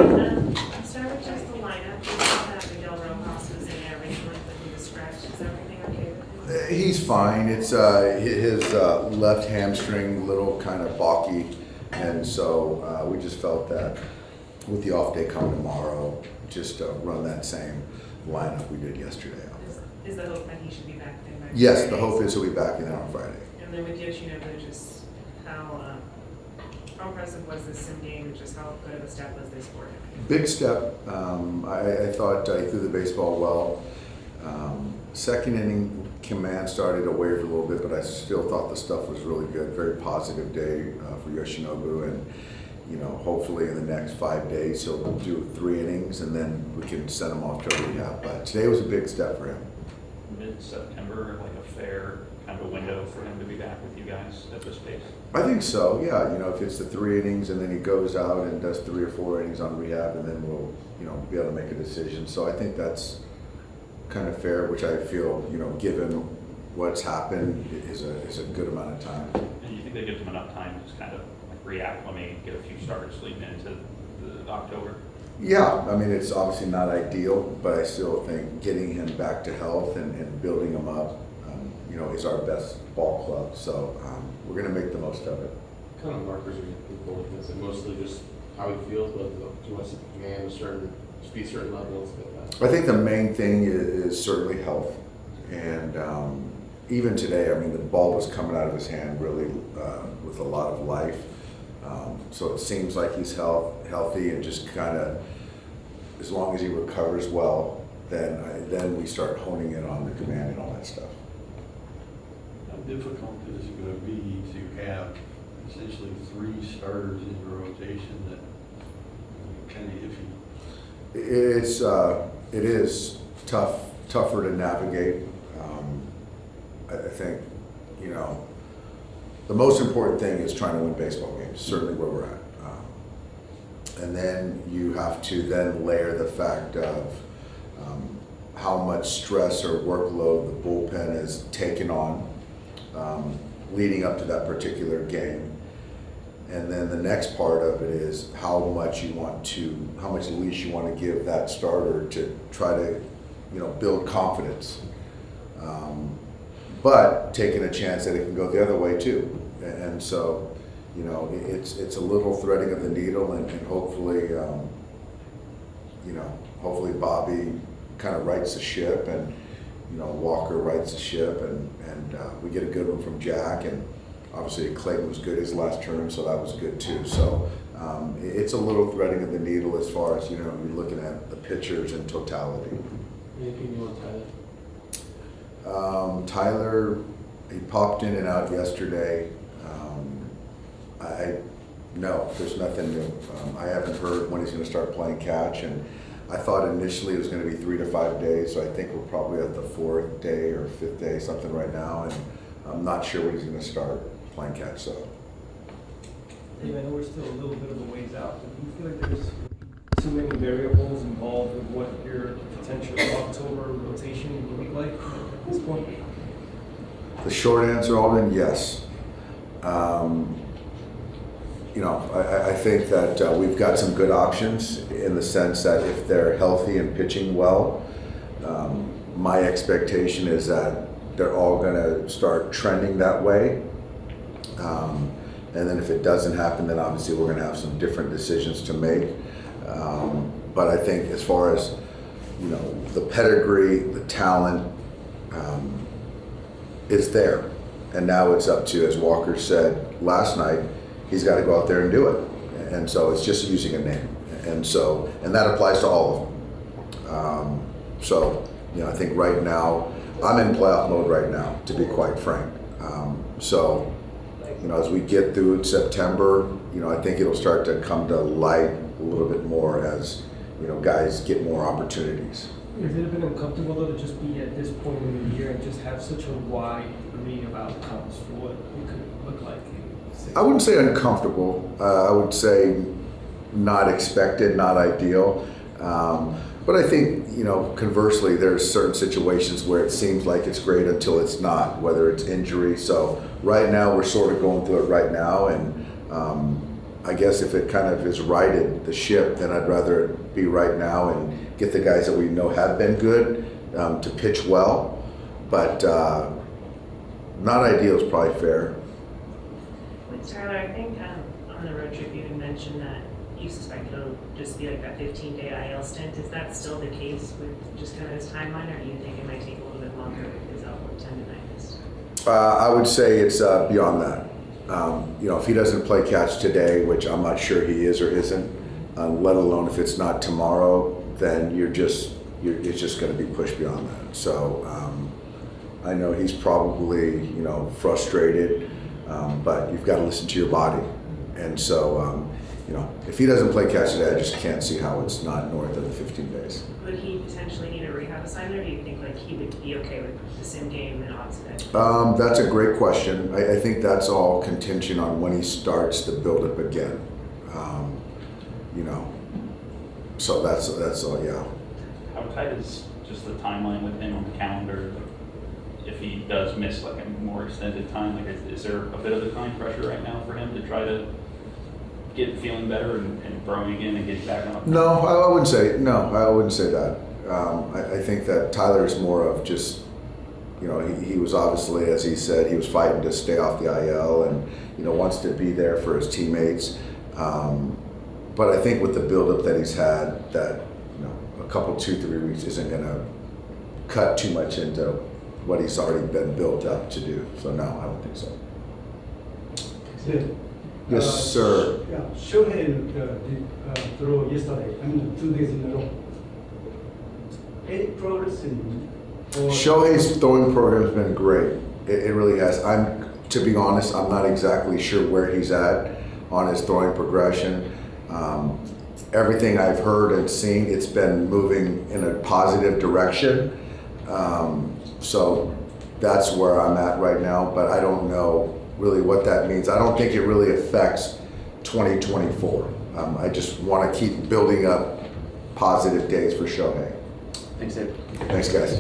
I'll start with just the lineup. We saw that Miguel Rojas was in there recently, but he was scratched. Is everything okay with him? He's fine. It's his left hamstring, little kind of balky, and so we just felt that with the off day coming tomorrow, just run that same lineup we did yesterday. Is the hope that he should be back then? Yes, the hope is he'll be back in there on Friday. And then with Yoshinobu, just how impressive was this sim game? Just how good of a step was this for him? Big step. I thought he threw the baseball well. Second inning, command started to waver a little bit, but I still thought the stuff was really good. Very positive day for Yoshinobu, and hopefully in the next 5 days he'll do 3 innings, and then we can send him off to rehab. But today was a big step for him. Mid-September, like a fair kind of a window for him to be back with you guys at this pace? I think so. Yeah. If it's the 3 innings, and then he goes out and does 3 or 4 innings on rehab, and then we'll be able to make a decision. So I think that's kind of fair, which I feel, given what's happened, is a good amount of time. And you think that gives him enough time to just kind of like reacclimate, get a few starts leading into October? Yeah, I mean, it's obviously not ideal, but I still think getting him back to health and building him up, is our best ball club. So we're going to make the most of it. What kind of markers are you looking for? Is it mostly just how he feels, but he wants to command a certain speed, certain levels? I think the main thing is certainly health. And even today, I mean, the ball was coming out of his hand really with a lot of life. So it seems like he's healthy, and just kind of, as long as he recovers well, then we start honing in on the command and all that stuff. How difficult is it going to be to have essentially 3 starters in your rotation that kind of iffy? It is tougher to navigate. I think, the most important thing is trying to win baseball games, certainly where we're at. And then you have to then layer the fact of how much stress or workload the bullpen has taken on leading up to that particular game. And then the next part of it is how much leash you want to give that starter to try to, build confidence. But taking a chance that it can go the other way too. And so, it's a little threading of the needle, and hopefully, hopefully Bobby kind of rights the ship, and Walker rights the ship, and we get a good one from Jack, and obviously Clayton was good his last term, so that was good too. So it's a little threading of the needle as far as you're looking at the pitchers in totality. Anything you want, Tyler? Tyler, he popped in and out yesterday. No, there's nothing new. I haven't heard when he's going to start playing catch, and I thought initially it was going to be 3 to 5 days, so I think we're probably at the 4th day or 5th day, something right now, and I'm not sure when he's going to start playing catch. So, Dave, I know we're still a little bit of a ways out, but do you feel like there's too many variables involved with what your potential October rotation will look like at this point? the short answer, Alden, yes. I think that we've got some good options in the sense that if they're healthy and pitching well, my expectation is that they're all going to start trending that way. And then if it doesn't happen, then obviously we're going to have some different decisions to make. But I think as far as, the pedigree, the talent is there. And now it's up to, as Walker said last night, he's got to go out there and do it. And so it's just using a name. And that applies to all of them. I think right now, I'm in playoff mode right now, to be quite frank. As we get through September, I think it'll start to come to light a little bit more as, guys get more opportunities. Has it been uncomfortable though to just be at this point in the year and just have such a wide array of outcomes for what it could look like? I wouldn't say uncomfortable. I would say not expected, not ideal. But I think, conversely, there's certain situations where it seems like it's great until it's not, whether it's injury. So right now we're sort of going through it right now, and I guess if it kind of is righted the ship, then I'd rather it be right now and get the guys that we know have been good to pitch well. But not ideal is probably fair. With Tyler, I think on the road trip you had mentioned that you suspect it'll just be like that 15-day IL stint. Is that still the case with just kind of his timeline, or do you think it might take a little bit longer with his outward tendonitis? I would say it's beyond that. If he doesn't play catch today, which I'm not sure he is or isn't, let alone if it's not tomorrow, then it's just going to be pushed beyond that. So I know he's probably frustrated, but you've got to listen to your body. And so if he doesn't play catch today, I just can't see how it's not north of the 15 days. Would he potentially need a rehab assignment, or do you think like he would be okay with the same game and odds today? That's a great question. I think that's all contingent on when he starts the build-up again. So that's all, yeah. How tight is just the timeline with him on the calendar? If he does miss like a more extended time, like is there a bit of a time pressure right now for him to try to get feeling better and throwing again and getting back on? No, I wouldn't say that. I think that Tyler is more of just, he was obviously, as he said, he was fighting to stay off the IL and, wants to be there for his teammates. But I think with the buildup that he's had, that, a couple, 2-3 weeks isn't going to cut too much into what he's already been built up to do. So no, I don't think so. Yes, sir. Yeah, Shohei did throw yesterday, 2 days in a row. Any progress in? Shohei's throwing program has been great. It really has. To be honest, I'm not exactly sure where he's at on his throwing progression. Everything I've heard and seen, it's been moving in a positive direction. So that's where I'm at right now, but I don't know really what that means. I don't think it really affects 2024. I just want to keep building up positive days for Shohei. Thanks, Dave. Thanks, guys.